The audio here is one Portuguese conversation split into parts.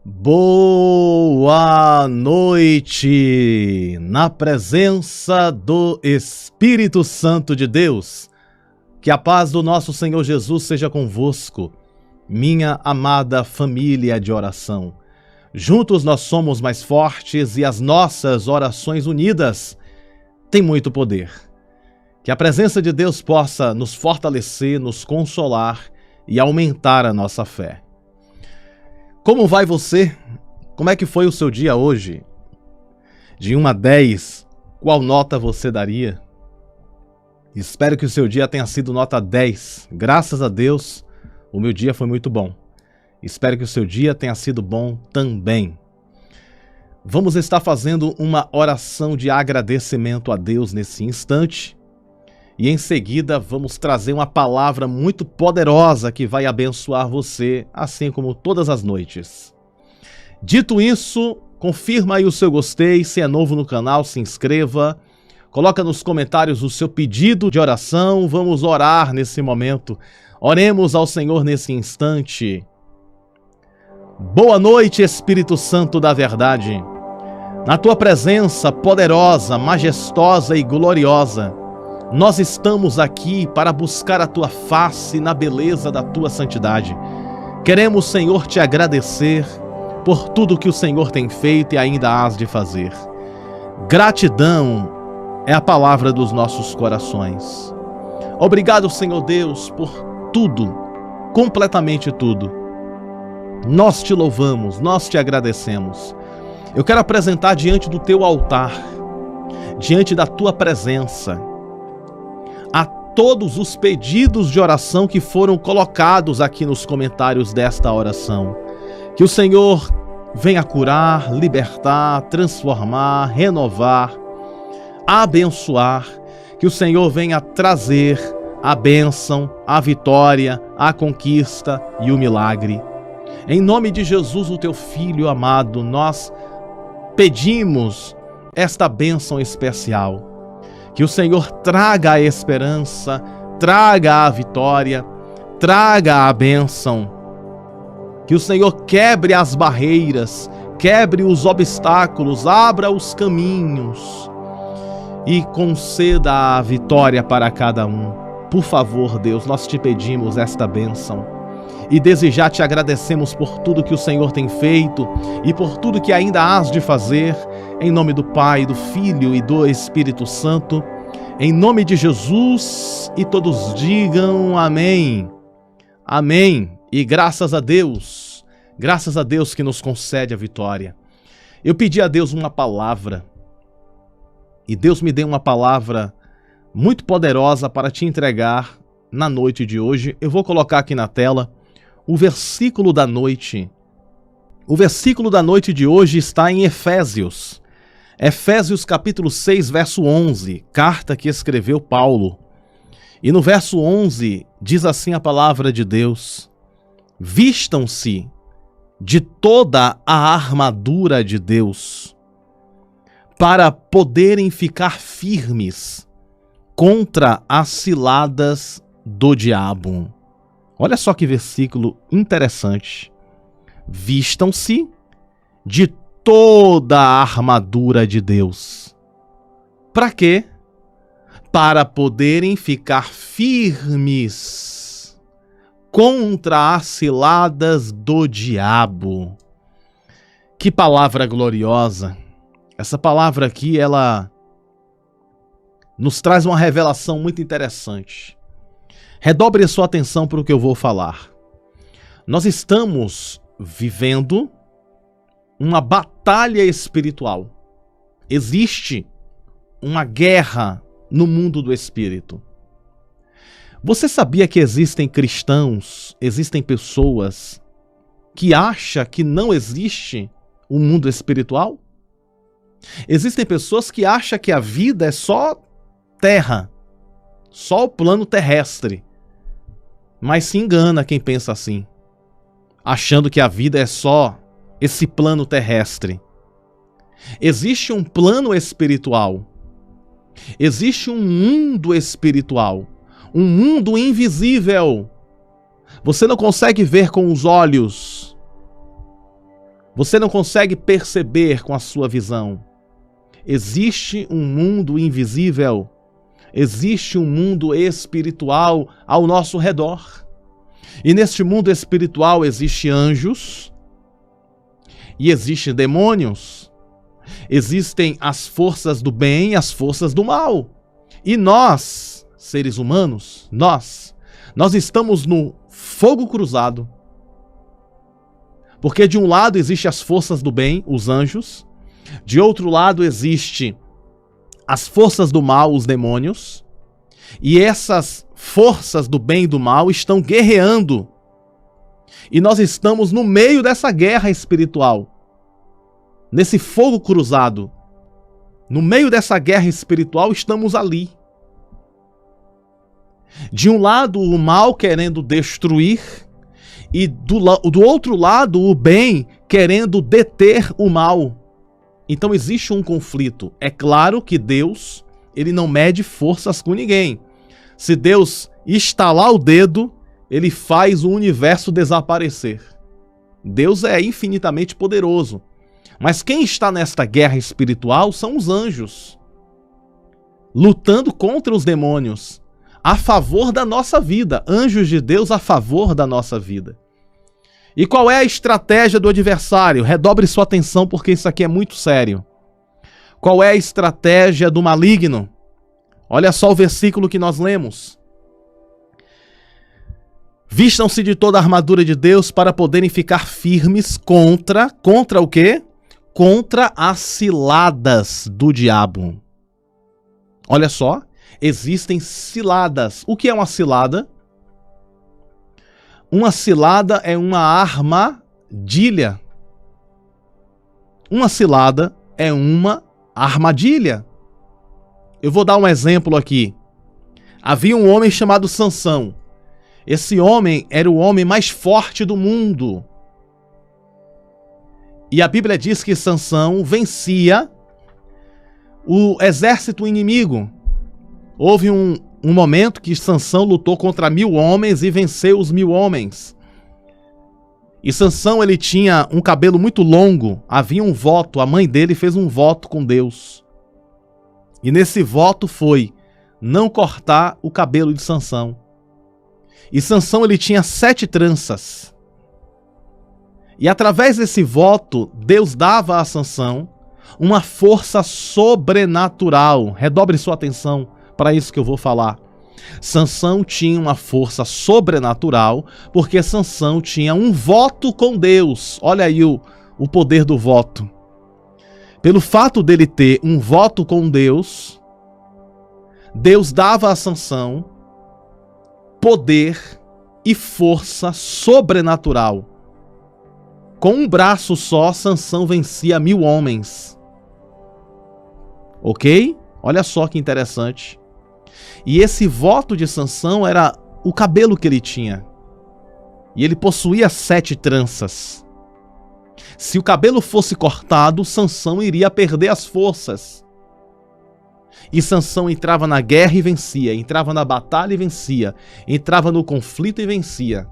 Boa noite, na presença do Espírito Santo de Deus. Que a paz do nosso Senhor Jesus seja convosco, minha amada família de oração. Juntos nós somos mais fortes e as nossas orações unidas têm muito poder. Que a presença de Deus possa nos fortalecer, nos consolar e aumentar a nossa fé. Como vai você? Como é que foi o seu dia hoje? De 1 a 10, qual nota você daria? Espero que o seu dia tenha sido nota 10. Graças a Deus, o meu dia foi muito bom. Espero que o seu dia tenha sido bom também. Vamos estar fazendo uma oração de agradecimento a Deus nesse instante. E em seguida vamos trazer uma palavra muito poderosa que vai abençoar você, assim como todas as noites. Dito isso, confirma aí o seu gostei, se é novo no canal, se inscreva, coloca nos comentários o seu pedido de oração, vamos orar nesse momento. Oremos ao Senhor nesse instante. Boa noite, Espírito Santo da verdade. Na tua presença poderosa, majestosa e gloriosa, nós estamos aqui para buscar a tua face na beleza da tua santidade. Queremos, Senhor, te agradecer por tudo que o Senhor tem feito e ainda hás de fazer. Gratidão é a palavra dos nossos corações. Obrigado, Senhor Deus, por tudo, completamente tudo. Nós te louvamos, nós te agradecemos. Eu quero apresentar diante do teu altar, diante da tua presença, a todos os pedidos de oração que foram colocados aqui nos comentários desta oração. Que o Senhor venha curar, libertar, transformar, renovar, abençoar. Que o Senhor venha trazer a bênção, a vitória, a conquista e o milagre. Em nome de Jesus, o teu Filho amado, nós pedimos esta bênção especial. Que o Senhor traga a esperança, traga a vitória, traga a bênção. Que o Senhor quebre as barreiras, quebre os obstáculos, abra os caminhos e conceda a vitória para cada um. Por favor, Deus, nós te pedimos esta bênção. E desde já te agradecemos por tudo que o Senhor tem feito e por tudo que ainda hás de fazer, em nome do Pai, do Filho e do Espírito Santo, em nome de Jesus, e todos digam amém. Amém. E graças a Deus que nos concede a vitória. Eu pedi a Deus uma palavra, e Deus me deu uma palavra muito poderosa para te entregar na noite de hoje. Eu vou colocar aqui na tela o versículo da noite. O versículo da noite de hoje está em Efésios. Efésios capítulo 6, verso 11, carta que escreveu Paulo. E no verso 11 diz assim a palavra de Deus: vistam-se de toda a armadura de Deus, para poderem ficar firmes contra as ciladas do diabo. Olha só que versículo interessante. Vistam-se de toda a armadura de Deus. Para quê? Para poderem ficar firmes contra as ciladas do diabo. Que palavra gloriosa. Essa palavra aqui, ela nos traz uma revelação muito interessante. Redobre a sua atenção para o que eu vou falar. Nós estamos vivendo uma batalha espiritual. Existe uma guerra no mundo do espírito. Você sabia que existem cristãos, existem pessoas que acham que não existe um mundo espiritual? Existem pessoas que acham que a vida é só terra, só o plano terrestre. Mas se engana quem pensa assim, achando que a vida é só esse plano terrestre. Existe um plano espiritual. Existe um mundo espiritual. Um mundo invisível. Você não consegue ver com os olhos. Você não consegue perceber com a sua visão. Existe um mundo invisível, existe um mundo espiritual ao nosso redor. E neste mundo espiritual existem anjos e existem demônios. Existem as forças do bem e as forças do mal. E nós, seres humanos, nós estamos no fogo cruzado. Porque de um lado existem as forças do bem, os anjos. De outro lado existe as forças do mal, os demônios. E essas forças do bem e do mal estão guerreando. E nós estamos no meio dessa guerra espiritual. Nesse fogo cruzado. No meio dessa guerra espiritual estamos ali. De um lado o mal querendo destruir. E do outro lado o bem querendo deter o mal. Então existe um conflito. É claro que Deus, ele não mede forças com ninguém. Se Deus estalar o dedo, ele faz o universo desaparecer. Deus é infinitamente poderoso. Mas quem está nesta guerra espiritual são os anjos, lutando contra os demônios, a favor da nossa vida. Anjos de Deus a favor da nossa vida. E qual é a estratégia do adversário? Redobre sua atenção porque isso aqui é muito sério. Qual é a estratégia do maligno? Olha só o versículo que nós lemos. Vistam-se de toda a armadura de Deus para poderem ficar firmes contra o quê? Contra as ciladas do diabo. Olha só, existem ciladas. O que é uma cilada? Uma cilada é uma armadilha. Uma cilada é uma armadilha. Eu vou dar um exemplo aqui. Havia um homem chamado Sansão. Esse homem era o homem mais forte do mundo. E a Bíblia diz que Sansão vencia o exército inimigo. Houve um momento que Sansão lutou contra 1000 homens e venceu os 1000 homens. E Sansão, ele tinha um cabelo muito longo. Havia um voto, a mãe dele fez um voto com Deus. E nesse voto foi não cortar o cabelo de Sansão. E Sansão, ele tinha 7 tranças. E através desse voto, Deus dava a Sansão uma força sobrenatural. Redobre sua atenção para isso que eu vou falar. Sansão tinha uma força sobrenatural porque Sansão tinha um voto com Deus. Olha aí o poder do voto. Pelo fato dele ter um voto com Deus, Deus dava a Sansão poder e força sobrenatural. Com um braço só, Sansão vencia 1000 homens. Ok? Olha só que interessante. E esse voto de Sansão era o cabelo que ele tinha. E ele possuía 7 tranças. Se o cabelo fosse cortado, Sansão iria perder as forças. E Sansão entrava na guerra e vencia, entrava na batalha e vencia, entrava no conflito e vencia.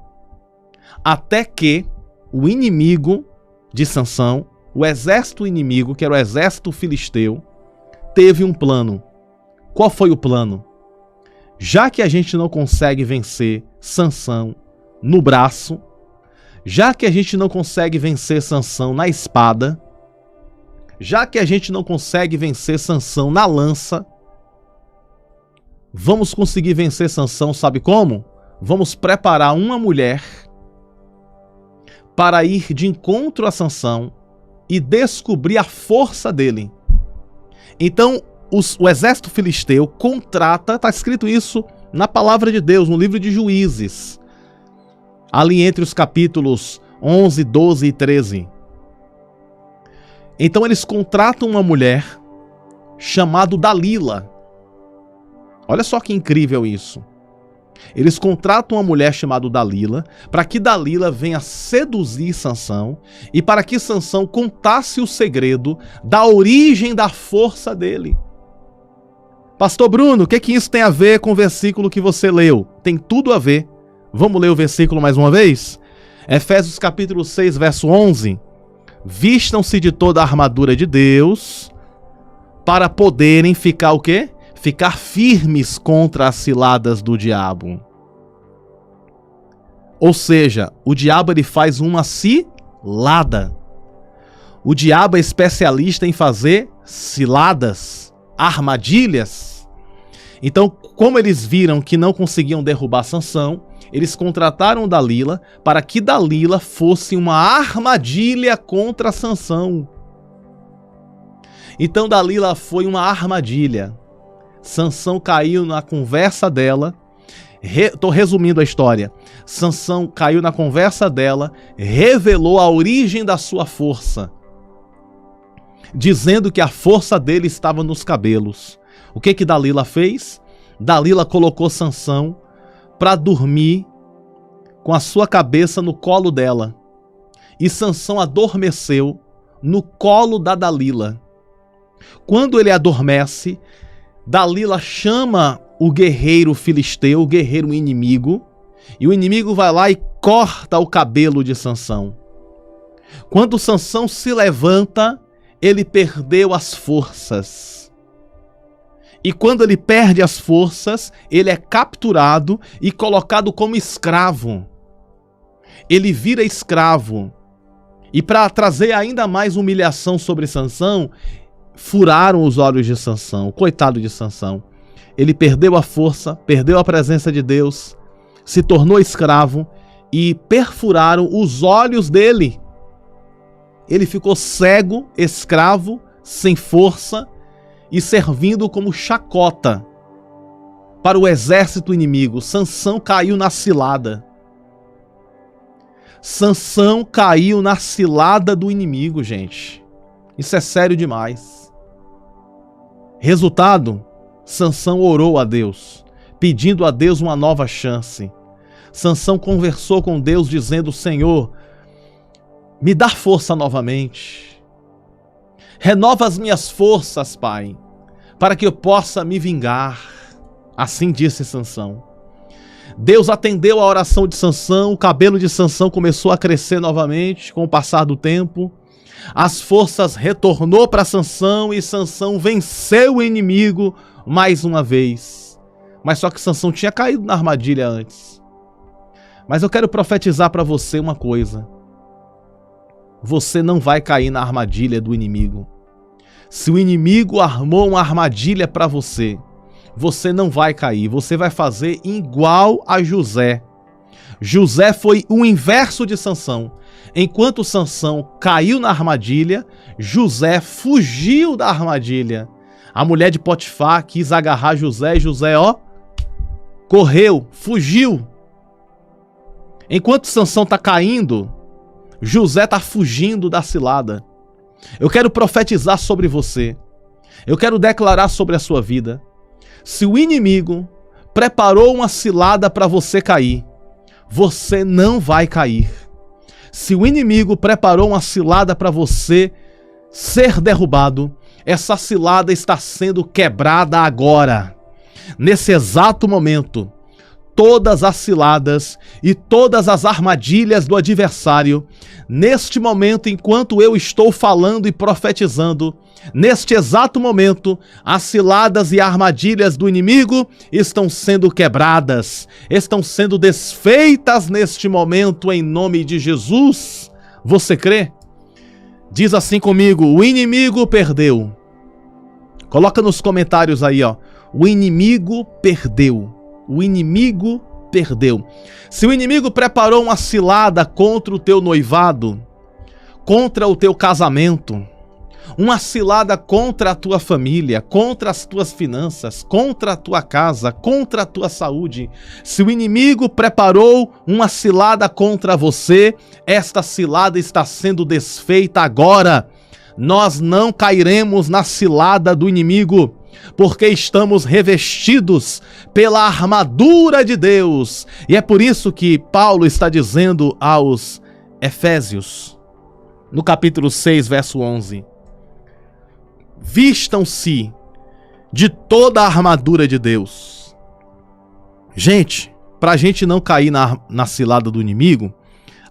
Até que o inimigo de Sansão, o exército inimigo, que era o exército filisteu, teve um plano. Qual foi o plano? Já que a gente não consegue vencer Sansão no braço, já que a gente não consegue vencer Sansão na espada, já que a gente não consegue vencer Sansão na lança, vamos conseguir vencer Sansão, sabe como? Vamos preparar uma mulher para ir de encontro a Sansão e descobrir a força dele. Então, o exército filisteu contrata, está escrito isso na palavra de Deus, no livro de Juízes, ali entre os capítulos 11, 12 e 13. Então eles contratam uma mulher chamada Dalila. Olha só que incrível isso. Eles contratam uma mulher chamada Dalila para que Dalila venha seduzir Sansão e para que Sansão contasse o segredo da origem da força dele. Pastor Bruno, o que isso tem a ver com o versículo que você leu? Tem tudo a ver. Vamos ler o versículo mais uma vez? Efésios capítulo 6, verso 11. Vistam-se de toda a armadura de Deus para poderem ficar o quê? Ficar firmes contra as ciladas do diabo. Ou seja, o diabo ele faz uma cilada. O diabo é especialista em fazer ciladas, armadilhas. Então, como eles viram que não conseguiam derrubar Sansão, eles contrataram Dalila para que Dalila fosse uma armadilha contra Sansão. Então Dalila foi uma armadilha. Sansão caiu na conversa dela. Estou resumindo a história. Sansão caiu na conversa dela, revelou a origem da sua força, dizendo que a força dele estava nos cabelos. O que Dalila fez? Dalila colocou Sansão para dormir com a sua cabeça no colo dela. E Sansão adormeceu no colo da Dalila. Quando ele adormece, Dalila chama o guerreiro filisteu, o guerreiro inimigo, e o inimigo vai lá e corta o cabelo de Sansão. Quando Sansão se levanta, ele perdeu as forças. E quando ele perde as forças, ele é capturado e colocado como escravo. Ele vira escravo. E para trazer ainda mais humilhação sobre Sansão, furaram os olhos de Sansão, coitado de Sansão. Ele perdeu a força, perdeu a presença de Deus, se tornou escravo e perfuraram os olhos dele. Ele ficou cego, escravo, sem força e servindo como chacota para o exército inimigo. Sansão caiu na cilada. Sansão caiu na cilada do inimigo, gente. Isso é sério demais. Resultado, Sansão orou a Deus, pedindo a Deus uma nova chance. Sansão conversou com Deus dizendo: Senhor, me dá força novamente. Renova as minhas forças, Pai, para que eu possa me vingar. Assim disse Sansão. Deus atendeu a oração de Sansão, o cabelo de Sansão começou a crescer novamente com o passar do tempo. As forças retornou para Sansão e Sansão venceu o inimigo mais uma vez. Mas só que Sansão tinha caído na armadilha antes. Mas eu quero profetizar para você uma coisa. Você não vai cair na armadilha do inimigo. Se o inimigo armou uma armadilha para você, você não vai cair. Você vai fazer igual a José. José foi o inverso de Sansão. Enquanto Sansão caiu na armadilha, José fugiu da armadilha. A mulher de Potifar quis agarrar José e José, correu, fugiu. Enquanto Sansão está caindo, José está fugindo da cilada. Eu quero profetizar sobre você. Eu quero declarar sobre a sua vida. Se o inimigo preparou uma cilada para você cair, você não vai cair. Se o inimigo preparou uma cilada para você ser derrubado, essa cilada está sendo quebrada agora. Nesse exato momento, todas as ciladas e todas as armadilhas do adversário, neste momento, enquanto eu estou falando e profetizando, neste exato momento, as ciladas e armadilhas do inimigo estão sendo quebradas, estão sendo desfeitas neste momento em nome de Jesus. Você crê? Diz assim comigo: o inimigo perdeu. Coloca nos comentários aí, o inimigo perdeu. O inimigo perdeu. Se o inimigo preparou uma cilada contra o teu noivado, contra o teu casamento, uma cilada contra a tua família, contra as tuas finanças, contra a tua casa, contra a tua saúde, se o inimigo preparou uma cilada contra você, esta cilada está sendo desfeita agora. Nós não cairemos na cilada do inimigo, porque estamos revestidos pela armadura de Deus. E é por isso que Paulo está dizendo aos Efésios, no capítulo 6, verso 11: vistam-se de toda a armadura de Deus. Gente, para a gente não cair na cilada do inimigo,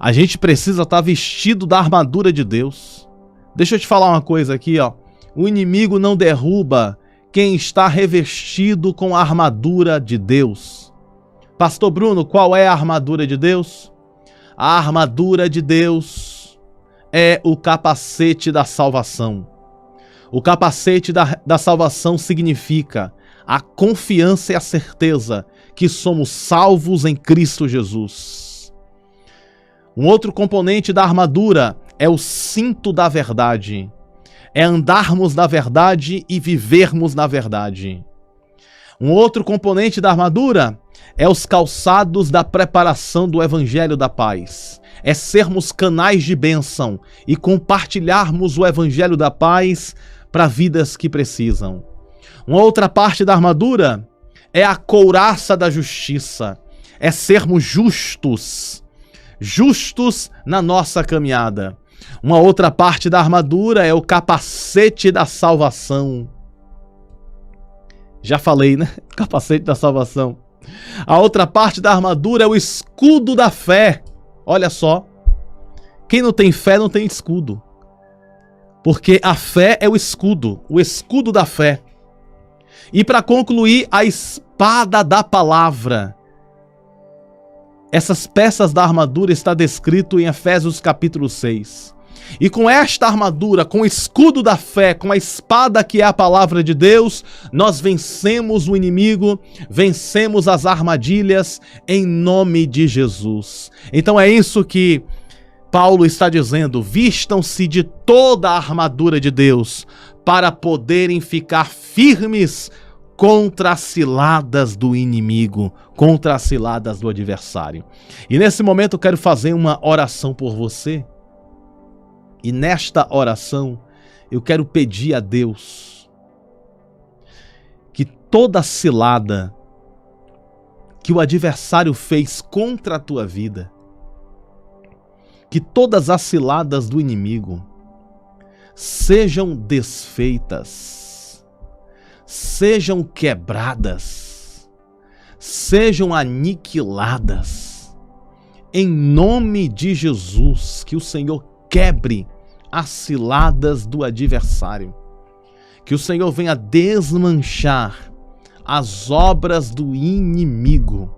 A gente precisa estar vestido da armadura de Deus. Deixa eu te falar uma coisa aqui, ó. O inimigo não derruba quem está revestido com a armadura de Deus. Pastor Bruno, qual é a armadura de Deus? A armadura de Deus é o capacete da salvação. O capacete da salvação significa a confiança e a certeza que somos salvos em Cristo Jesus. Um outro componente da armadura é o cinto da verdade. É andarmos na verdade e vivermos na verdade. Um outro componente da armadura é os calçados da preparação do Evangelho da Paz. É sermos canais de bênção e compartilharmos o Evangelho da Paz para vidas que precisam. Uma outra parte da armadura é a couraça da justiça. É sermos justos na nossa caminhada. Uma outra parte da armadura é o capacete da salvação. Já falei, né? Capacete da salvação. A outra parte da armadura é o escudo da fé. Olha só. Quem não tem fé não tem escudo. Porque a fé é o escudo da fé. E para concluir, a espada da palavra. Essas peças da armadura está descrito em Efésios capítulo 6. E com esta armadura, com o escudo da fé, com a espada que é a palavra de Deus, nós vencemos o inimigo, vencemos as armadilhas em nome de Jesus. Então é isso que Paulo está dizendo: vistam-se de toda a armadura de Deus para poderem ficar firmes contra as ciladas do inimigo, contra as ciladas do adversário. E nesse momento eu quero fazer uma oração por você. E nesta oração eu quero pedir a Deus que toda cilada que o adversário fez contra a tua vida, que todas as ciladas do inimigo sejam desfeitas, sejam quebradas, sejam aniquiladas. Em nome de Jesus, que o Senhor quebre as ciladas do adversário. Que o Senhor venha desmanchar as obras do inimigo.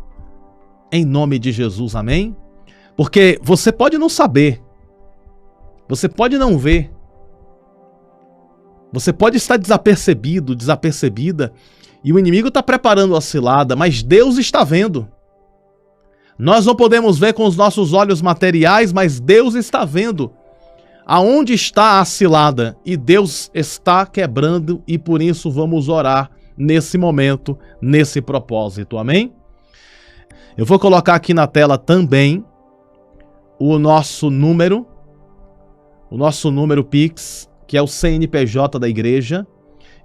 Em nome de Jesus, amém? Porque você pode não saber, você pode não ver, você pode estar desapercebido, desapercebida, e o inimigo está preparando a cilada, mas Deus está vendo. Nós não podemos ver com os nossos olhos materiais, mas Deus está vendo aonde está a cilada, e Deus está quebrando, e por isso vamos orar nesse momento, nesse propósito, amém? Eu vou colocar aqui na tela também o nosso número Pix, que é o CNPJ da igreja.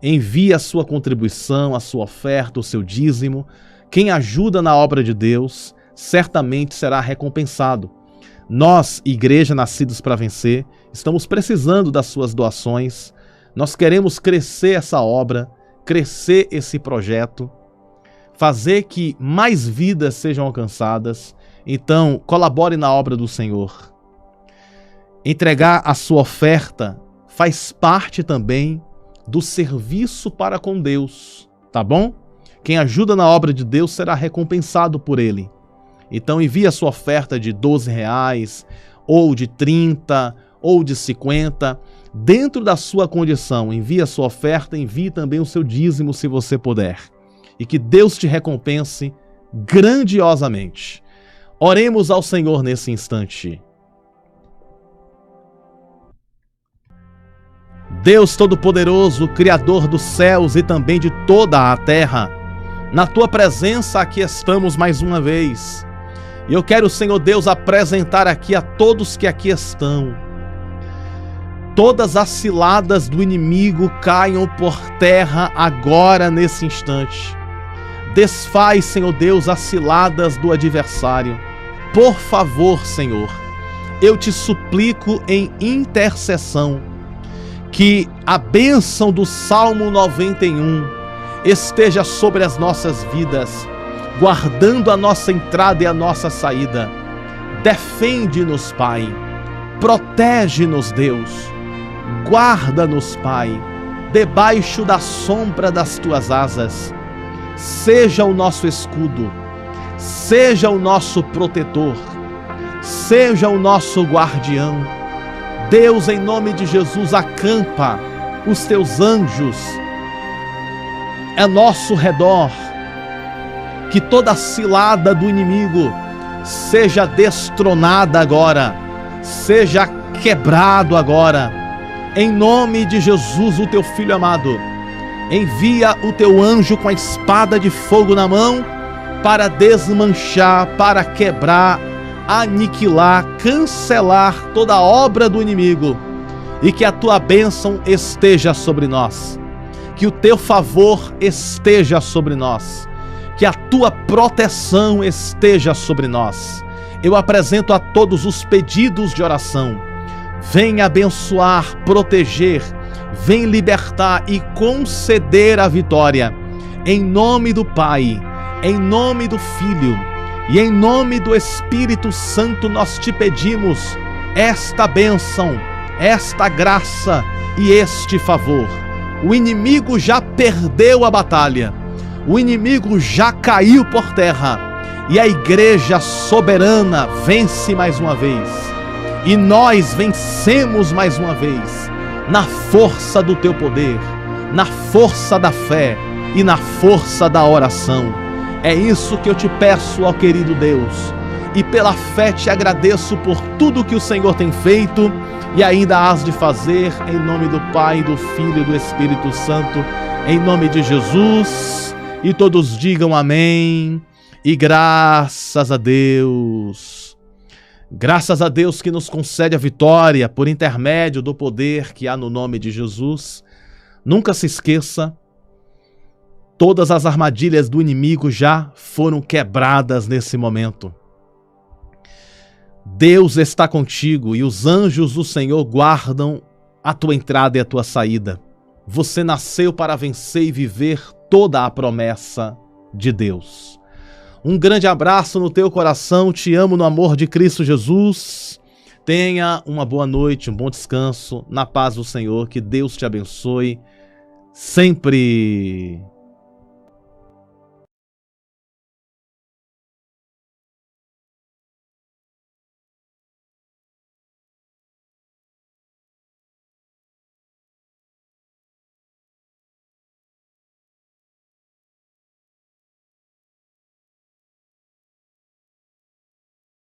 Envie a sua contribuição, a sua oferta, o seu dízimo. Quem ajuda na obra de Deus certamente será recompensado. Nós, Igreja Nascidos para Vencer, estamos precisando das suas doações. Nós queremos crescer essa obra, crescer esse projeto, fazer que mais vidas sejam alcançadas. Então, colabore na obra do Senhor. Entregar a sua oferta faz parte também do serviço para com Deus, tá bom? Quem ajuda na obra de Deus será recompensado por Ele. Então envie a sua oferta de R$12, ou de 30, ou de 50, dentro da sua condição. Envie a sua oferta, envie também o seu dízimo se você puder. E que Deus te recompense grandiosamente. Oremos ao Senhor nesse instante. Deus Todo-Poderoso, Criador dos céus e também de toda a terra, na Tua presença aqui estamos mais uma vez. E eu quero, Senhor Deus, apresentar aqui a todos que aqui estão. Todas as ciladas do inimigo caiam por terra agora, nesse instante. Desfaz, Senhor Deus, as ciladas do adversário. Por favor, Senhor, eu te suplico em intercessão que a bênção do Salmo 91 esteja sobre as nossas vidas, guardando a nossa entrada e a nossa saída. Defende-nos, Pai. Protege-nos, Deus. Guarda-nos, Pai, debaixo da sombra das tuas asas. Seja o nosso escudo, seja o nosso protetor, seja o nosso guardião. Deus, em nome de Jesus, acampa os teus anjos a nosso redor. Que toda cilada do inimigo seja destronada agora, seja quebrado agora. Em nome de Jesus, o teu Filho amado, envia o teu anjo com a espada de fogo na mão para desmanchar, para quebrar, aniquilar, cancelar toda a obra do inimigo, e que a tua bênção esteja sobre nós, que o teu favor esteja sobre nós, que a tua proteção esteja sobre nós. Eu apresento a todos os pedidos de oração. Vem abençoar, proteger, vem libertar e conceder a vitória. Em nome do Pai, em nome do Filho e em nome do Espírito Santo, nós te pedimos esta bênção, esta graça e este favor. O inimigo já perdeu a batalha, o inimigo já caiu por terra e a igreja soberana vence mais uma vez. E nós vencemos mais uma vez, na força do teu poder, na força da fé e na força da oração. É isso que eu te peço, ó querido Deus, e pela fé te agradeço por tudo que o Senhor tem feito e ainda hás de fazer, em nome do Pai, do Filho e do Espírito Santo, em nome de Jesus. E todos digam amém e graças a Deus. Graças a Deus que nos concede a vitória por intermédio do poder que há no nome de Jesus. Nunca se esqueça, todas as armadilhas do inimigo já foram quebradas nesse momento. Deus está contigo e os anjos do Senhor guardam a tua entrada e a tua saída. Você nasceu para vencer e viver toda a promessa de Deus. Um grande abraço no teu coração, te amo no amor de Cristo Jesus. Tenha uma boa noite, um bom descanso, na paz do Senhor, que Deus te abençoe sempre.